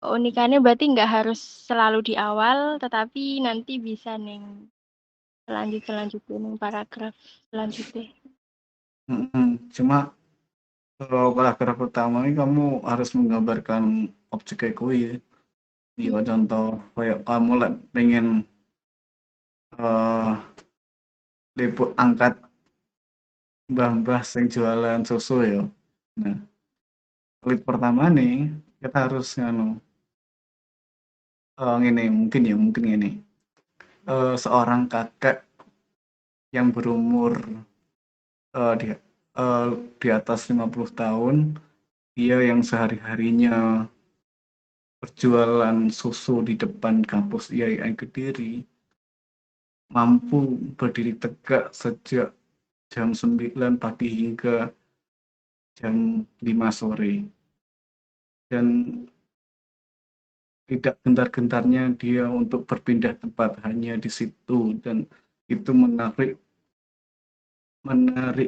keunikannya berarti nggak harus selalu di awal tetapi nanti bisa neng selanjutnya neng paragraf selanjutnya. Cuma kalau paragraf pertama ini kamu harus menggambarkan objek kuwi. Iya, contoh kayak kamu pengen liput angkat mbah-mbah sing jualan susu ya. Nah, lead pertama nih kita harus mungkin ini seorang kakek yang berumur di atas 50 tahun, dia yang sehari-harinya berjualan susu di depan kampus IAIN Kediri mampu berdiri tegak sejak jam 9 pagi hingga jam 5 sore. Dan tidak gentar-gentarnya dia untuk berpindah tempat hanya di situ, dan itu menarik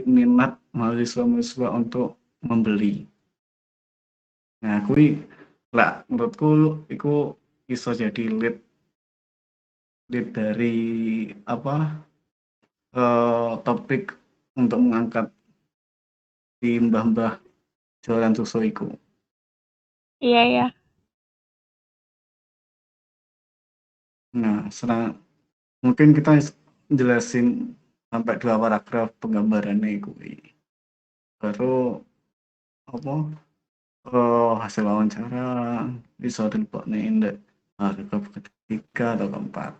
minat mahasiswa-mahasiswa untuk membeli. Nah, kuwi lah menurutku itu iso jadi lead dari topik untuk mengangkat di mbah-mbah jualan susu iku. Iya ya. Nah, mungkin kita jelasin sampai 2 paragraf penggambarannya kuwi. Baru hasil wawancara bisa dilebokne ndek paragraf ketiga atau keempat.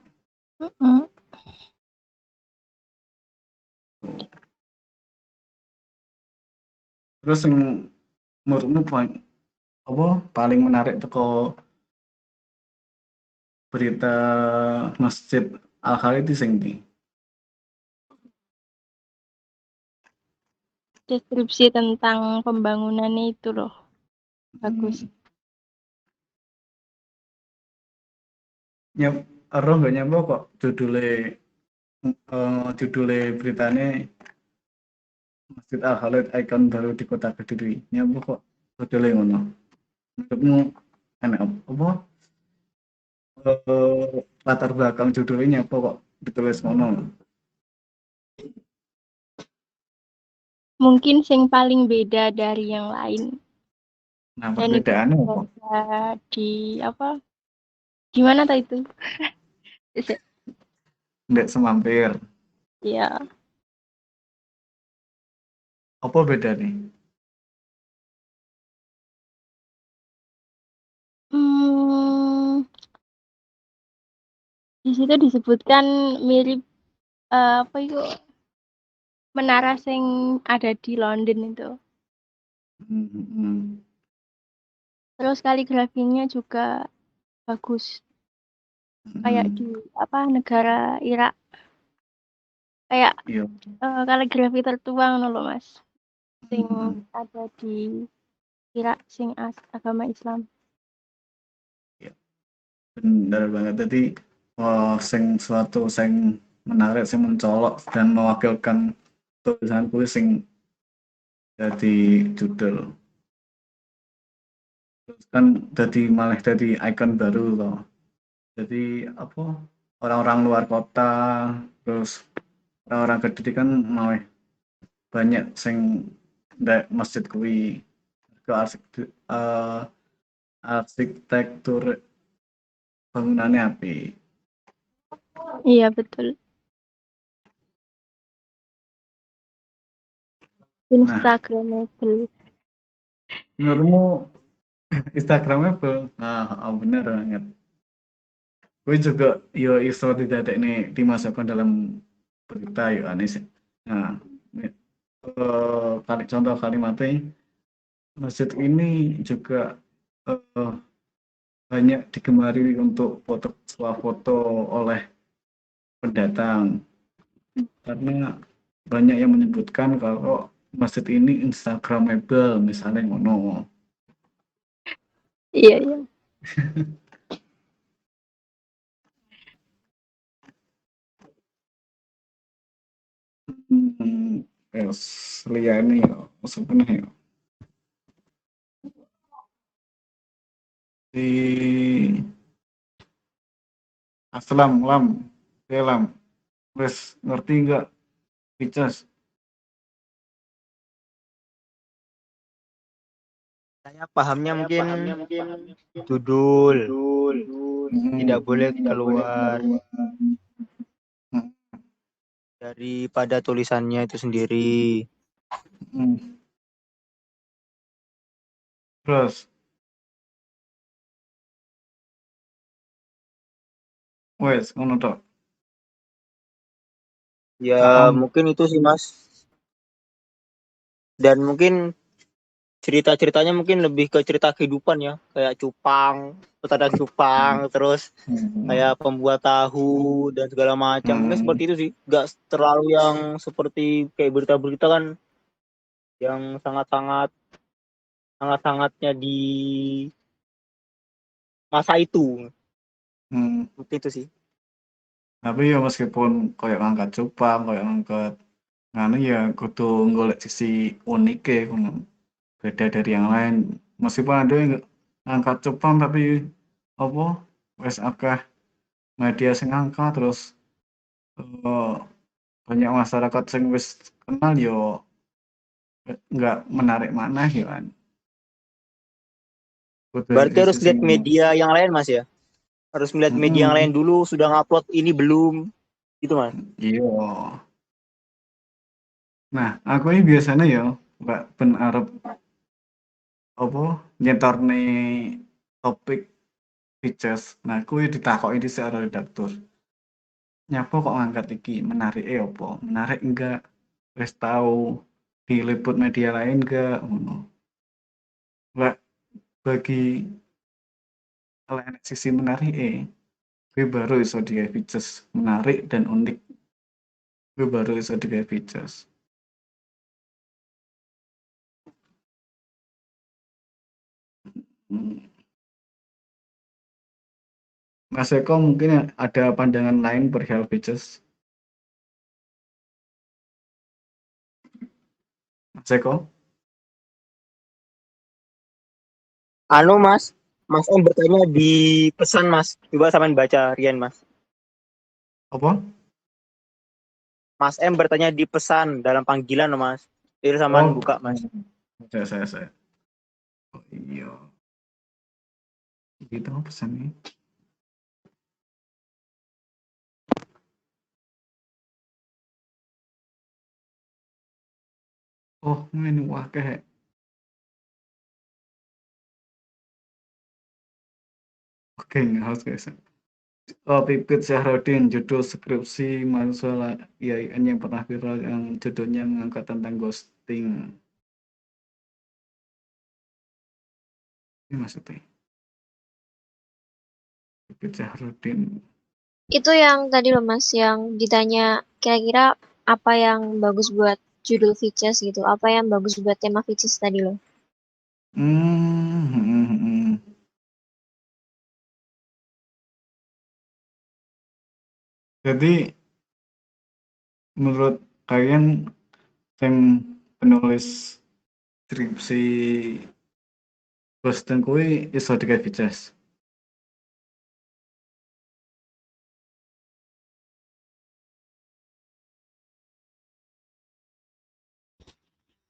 Terus yang menurutmu paling menarik teko berita Masjid Al-Khalid itu sing ndi? Deskripsi tentang pembangunannya itu loh. Bagus. Roh nggak nyampe kok judulnya beritanya Masjid Al-Khalid ikon baru di Kota Kediri. Nyampe kok judulnya ngono. Menurutmu enak apa? Latar belakang judulnya apa kok ditulis ngono? Mungkin yang paling beda dari yang lain. Nah, Dan itu perbedaannya apa? bisa di apa? Gimana tadi itu? Ndek semampir. Iya. Apa beda nih? Di situ disebutkan mirip apa itu menara yang ada di London itu. Terus kaligrafinya juga bagus. Kayak di negara Irak. Kayak kaligrafi tertuang loh Mas. Sing ada di Irak sing agama Islam. Benar banget. Jadi suatu sing menarik, sing mencolok dan mewakilkan tulisanku sing jadi judul. Terus kan malah jadi ikon baru loh. Jadi orang-orang luar kota, terus orang-orang Kediri kan malah banyak sing ndek masjid kuwi ke arsitektur bangunannya api. Iya betul. Instagramable. Menurutmu Instagramable? Nah, bener banget. Gue juga iso tidak ini dimasukkan dalam berita ya aneh sih. Nah, contoh kalimatnya, masjid ini juga banyak digemari untuk foto oleh pendatang, karena banyak yang menyebutkan kalau masjid ini Instagramable, misalnya ngono. Iya iya. Liyane ya sebenarnya di Aslam wes ngerti nggak Picas? Saya pahamnya mungkin judul tidak boleh keluar daripada tulisannya itu sendiri. Terus wes ngono tok. Ya mungkin itu sih Mas. Dan mungkin cerita-ceritanya mungkin lebih ke cerita kehidupan ya, kayak cupang, petanda cupang, terus kayak pembuat tahu dan segala macam. Mungkin seperti itu sih, nggak terlalu yang seperti kayak berita-berita kan yang sangat-sangatnya di masa itu. Seperti itu sih. Tapi ya meskipun kayak ngangkat cupang, kayak ngangkat nganu ya kudu golek sisi unike ngono. Beda dari yang lain. Meskipun ada yang ngangkat cupang tapi apa wis akeh media sing ngangkat terus banyak masyarakat sing wis kenal yo nggak menarik mana ya kan. Berarti harus lihat media yang lain Mas ya. Harus melihat media yang lain dulu sudah ngupload ini belum. Gitu Mas. Iya. Nah, aku ini biasanya ya Mbak ben arep apa nyetorne topik features. Nah, kuwi ditakoki dhisik karo redaktur. Nyapa kok ngangkat iki? Menarik apa? Menarik enggak? Wis tahu diliput media lain enggak? Ngono. Lah bagi enek sisi menarik kuwi baru iso digawe features menarik dan unik. Kuwi baru iso digawe features. Mas Eko mungkin ada pandangan lain perihal features? Mas Eko? Anu Mas M bertanya di pesan Mas. Coba sampean baca Rian Mas. Apa? Mas M bertanya di pesan dalam panggilan Mas. Jadi sampean buka Mas. Saya. Oh iya. Gitu pesannya. Oh, ini wakeh. Oke, harus guys. Pipit Syahrudin, judul skripsi mahasiswa IAIN yang pernah viral yang judulnya mengangkat tentang ghosting. Ini maksudnya. Pipit Syahrudin. Itu yang tadi loh Mas, yang ditanya kira-kira apa yang bagus buat judul features gitu, apa yang bagus buat tema features tadi loh. Jadi menurut kalian yang penulis skripsi ghosting kuwi iso digawe features?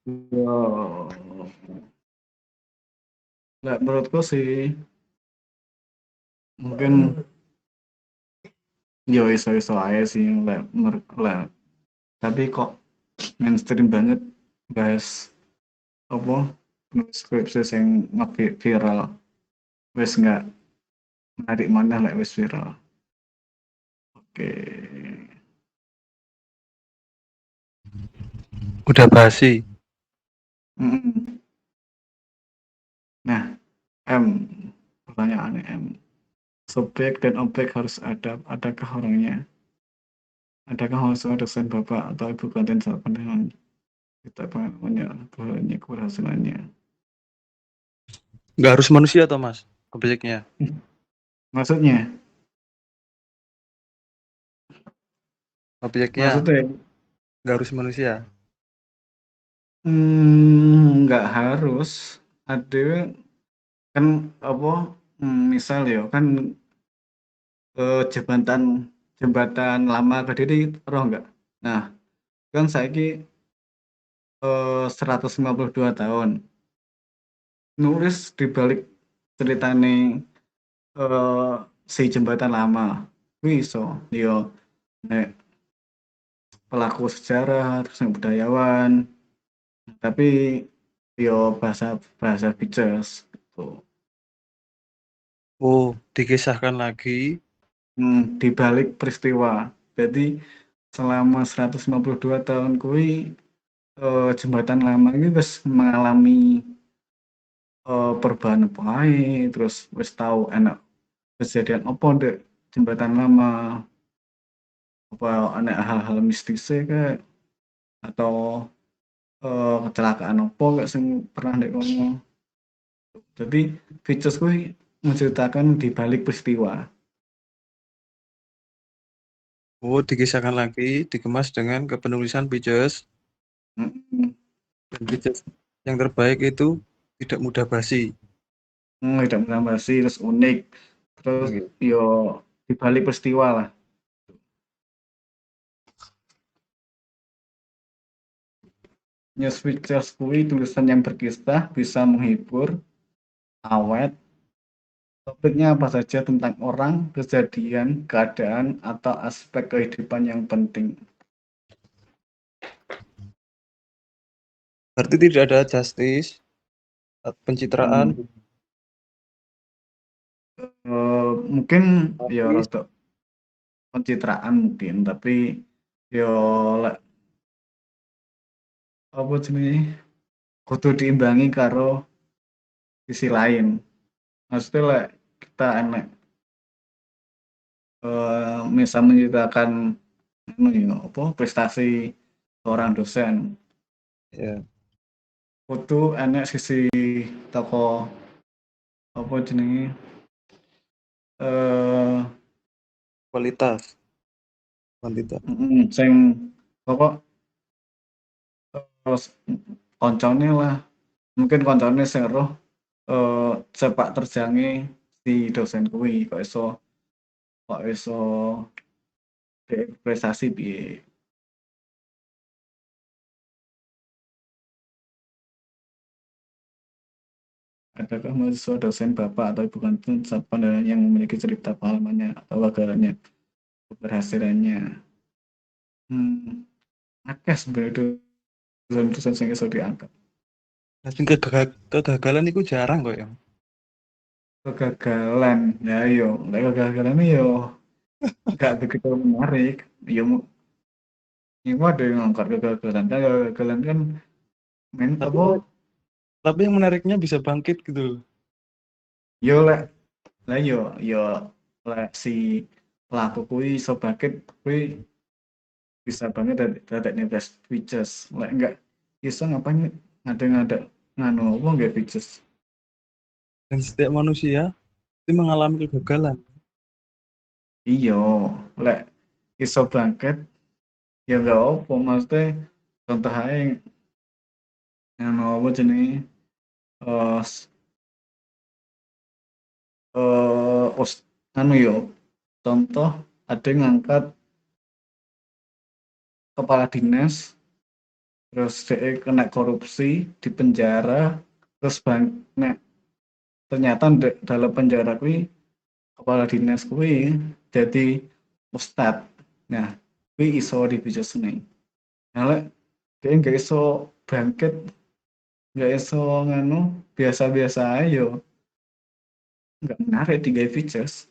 Wow. Nah, menurutku sih mungkin yo iso-iso aja sih lah. Tapi kok mainstream banget bahas apa skripsi yang viral wes nggak menarik mana lah wes viral. Oke. Udah basi. Nah, pertanyaannya M. Subjek dan objek harus ada, adakah orangnya? Adakah harus ada dosen bapak atau ibu konten saat pandangan kita pengalamannya keberhasilannya? Nggak harus manusia toh Mas, objeknya. Maksudnya? Objeknya Maksudnya? nggak harus manusia. Nggak harus. Ada kan apa? Misal ya kan jembatan lama berdiri roh nggak? Nah, kan saiki 152 tahun. Nulis di balik ceritane si jembatan lama. Kuwi iso ya nek pelaku sejarah terus budayawan. Tapi yo bahasa features gitu. Oh, dikisahkan lagi. Di balik peristiwa. Jadi selama 152 tahun kuwi jembatan lama ini wis mengalami perubahan apa ae, terus wis tahu enak kejadian apa ndek jembatan lama, apa enak hal-hal mistisnya kayak atau kecelakaan apa kayak sing pernah ndek kono. Jadi features kuwi menceritakan di balik peristiwa. Oh, dikisahkan lagi, dikemas dengan kepenulisan Pictures. Mm-mm. Dan Pictures yang terbaik itu tidak mudah basi. Tidak menambah sih, terus unik, terus Oke. yo di balik peristiwa lah. News Features kuwi tulisan yang berkisah, bisa menghibur, awet, topiknya apa saja tentang orang, kejadian, keadaan, atau aspek kehidupan yang penting. Berarti tidak ada justice, pencitraan, Mungkin ya tapi rada pencitraan mungkin, tapi yo lek apa jenenge kudu diimbangi karo sisi lain. Maksudnya lek kita enek misal menceritakan apa prestasi seorang dosen, ya, kudu enek sisi toko apa jenenge kualitas, kuantitas. sing pokok terus koncone lah, mungkin koncone sing roh sepak terjange si dosen kuwi kok iso prestasi piye. Adakah mahasiswa dosen bapak atau ibu kantin saat pandangan yang memiliki cerita pengalamannya atau gagalannya keberhasilannya? Akeh sebenarnya dosen-dosen yang iso diangkat. Tapi kegagalan itu jarang kok ya. Kegagalan, ya yo, kegagalan yo nggak begitu menarik. Yo, ini ada yang ngangkat kegagalan. Kan kegagalan kan main Tapi, apa? tapi yang menariknya bisa bangkit gitu. Yo lek, lah yo lek si pelaku kui iso bangkit kui bisa banget dari nilai features. Lek enggak iso ngapain ngada nganu apa enggak features. Dan setiap manusia itu mengalami kegagalan. Iya, lek iso bangkit ya enggak apa maksudnya contoh ae nganu apa jenenge eh anu yo contoh ada yang ngangkat kepala dinas terus dia kena korupsi di penjara terus nah, ternyata dalam penjara kui kepala dinas kui jadi ustad. Nah kui iso di seni nah lek dia nggak iso bangkit nggak iso nganu biasa-biasa ayo nggak menarik 3 features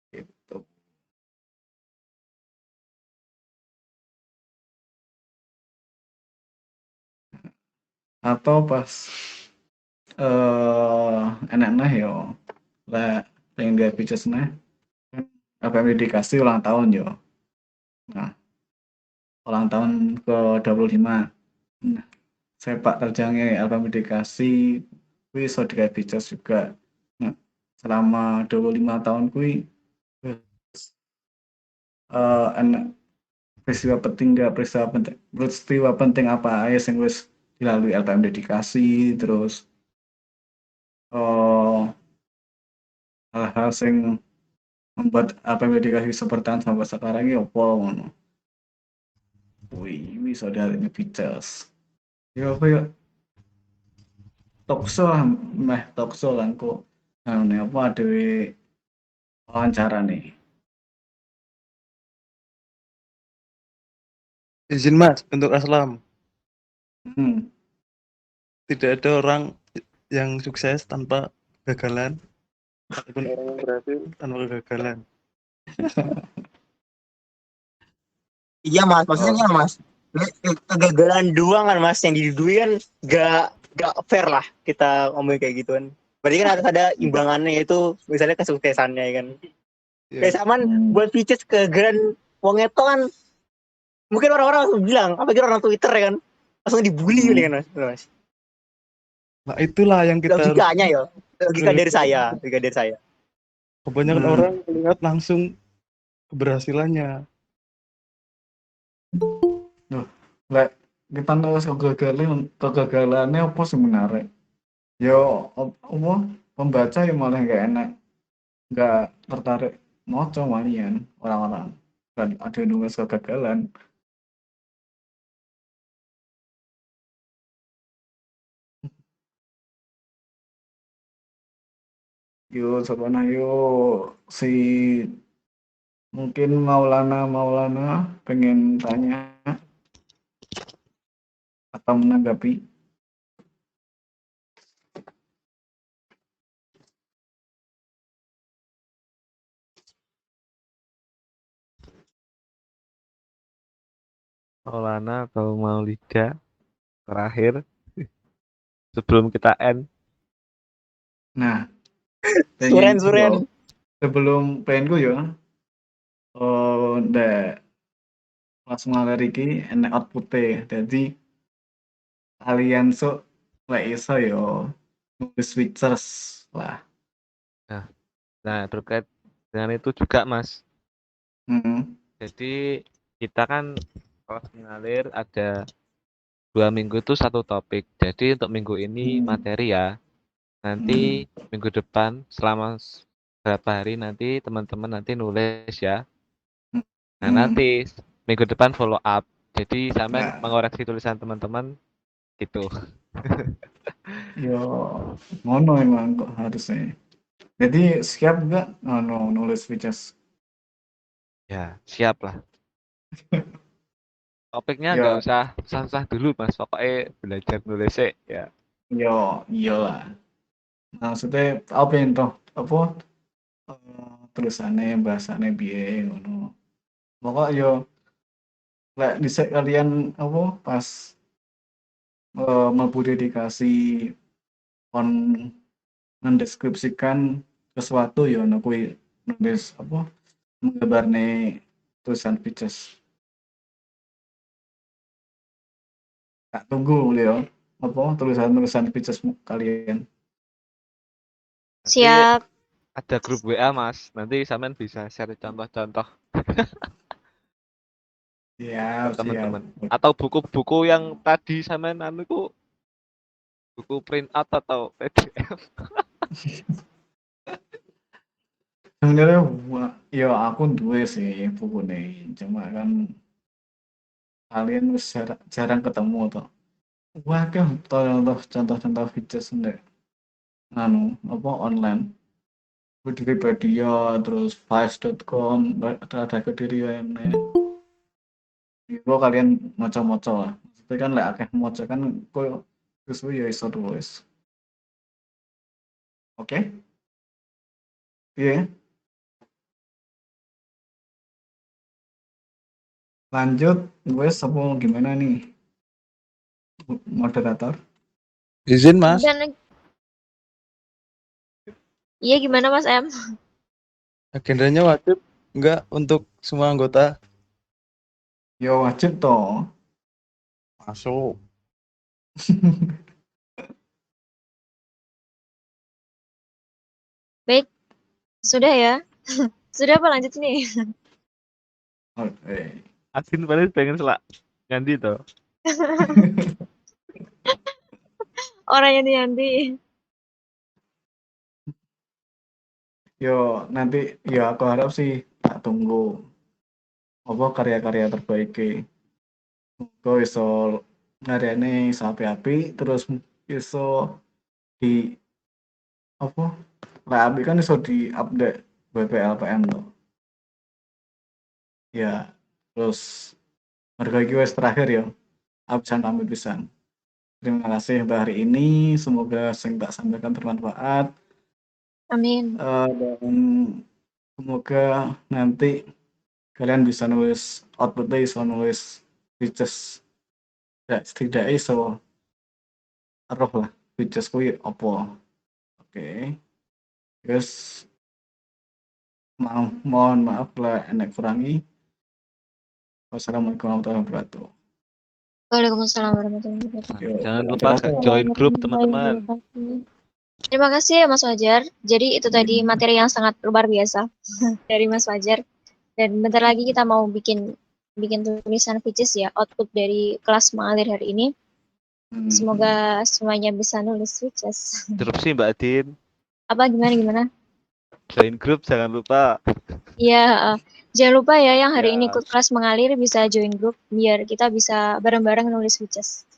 gitu. Atau pas enak nah yo lah yang 2 features nah apa yang dikasih ulang tahun yo. Nah, ulang tahun ke-25. Nah, sepak terjangnya album dedikasi kuwi iso digawe features juga. Nah, selama 25 tahun kuwi enak peristiwa penting apa aja yang wis dilalui album dedikasi terus hal-hal yang membuat album dedikasi bisa bertahan sampai sekarang ya apa ngono. Wih, iso dari features. Ya apa ya talkshow lah talkshow lah kok anu apa ada wawancara nih. Izin Mas, untuk Aslam. Hmm. Tidak ada orang yang sukses tanpa kegagalan, ataupun orang yang berhasil tanpa kegagalan. Iya mas, maksudnya iya mas. Kegagalan doang kan Mas yang didudui kan gak fair lah kita ngomong kayak gituan. Berarti kan harus ada imbangannya, yaitu misalnya kesuksesannya ya kan. Kayak saman buat features kegagalan wong itu kan mungkin orang-orang langsung bilang, apalagi orang Twitter ya kan, langsung dibully gitu kan Mas. Nah itulah yang kita Logikanya ya, logika dari saya. kebanyakan orang melihat langsung keberhasilannya. Lek kita nulis kegagalannya apa sebenarnya? Yo apa pembaca yang malah nggak enak, nggak tertarik maca malian orang-orang kan ada yang nulis kegagalan. Yo sebenarnya yo si mungkin Maulana pengen tanya atau menanggapi. Maulana atau Maulida terakhir sebelum kita end. Nah, Suren. sebelum pengen gue ya, ndak langsung ngalir iki enek output-e. Jadi kalian sok lek iso yo nulis features lah. Nah, terkait dengan itu juga Mas. Jadi kita kan kelas mengalir ada 2 minggu itu satu topik. Jadi untuk minggu ini materi ya. Nanti minggu depan selama berapa hari nanti teman-teman nanti nulis ya. Nah nanti minggu depan follow up. Jadi sampai mengoreksi tulisan teman-teman gitu. Yo ngono emang kok harusnya. Jadi siap nggak nulis features? Ya siap lah. Topiknya Yo. nggak usah susah dulu Mas. Pokoknya belajar nulis sih ya. Yo iyalah. Maksudnya apa yang toh apa tulisannya bahasanya biye ngono. Pokok yo lek dhisik kalian apa pas mlebu dedikasi on mendeskripsikan sesuatu ya ono kuwi nulis apa menggambarne tulisan features. Tak tunggu Leo apa tulisan features kalian. Siap. Ada grup WA Mas. Nanti sampean bisa share contoh-contoh. Siap, teman-teman. Atau buku-buku yang tadi sampean itu buku print out atau PDF. Sebenarnya ya aku duwe sih buku nih, cuma kan kalian jarang ketemu toh. Wah kan contoh features ndek apa online. Wikipedia terus vice.com ada Kedirian. Itu kalian maca-maca lah. Maksudnya kan lek akeh maca kan koyo sesuai ya iso tulis. Oke? Iya. Lanjut, gue apa gimana nih? Moderator. Izin Mas. Iya gimana Mas M? Agendanya wajib enggak untuk semua anggota? Ya wajib toh. Masuk. Baik, sudah ya? Sudah apa lanjut nih? Oke. Asin paling pengen ganti toh. Orang yanti. Yo nanti ya aku harap sih tak tunggu apa karya-karya terbaik kok iso ngaryane api-api terus iso di apa lah api kan iso di update BPLPM tuh ya terus harga wes terakhir ya absen pamit pisan. Terima kasih untuk hari ini, semoga yang tak sampaikan bermanfaat. Amin. Dan semoga nanti kalian bisa nulis outputnya, bisa nulis Witches setidaknya iso roh lah witches kuwi apa. Oke. Terus mohon maaf lah enek kurangi. Wassalamualaikum warahmatullahi wabarakatuh. Waalaikumsalam warahmatullahi wabarakatuh. Yo, Jangan lupa join grup teman-teman. Terima kasih ya Mas Fajar. Jadi itu tadi materi yang sangat luar biasa dari Mas Fajar. Dan bentar lagi kita mau bikin tulisan Witches ya, output dari kelas mengalir hari ini. Semoga semuanya bisa nulis Witches. Interupsi Mbak Adin. Apa gimana? Join grup jangan lupa. Iya, jangan lupa ya yang hari ini ikut kelas mengalir bisa join grup biar kita bisa bareng-bareng nulis Witches.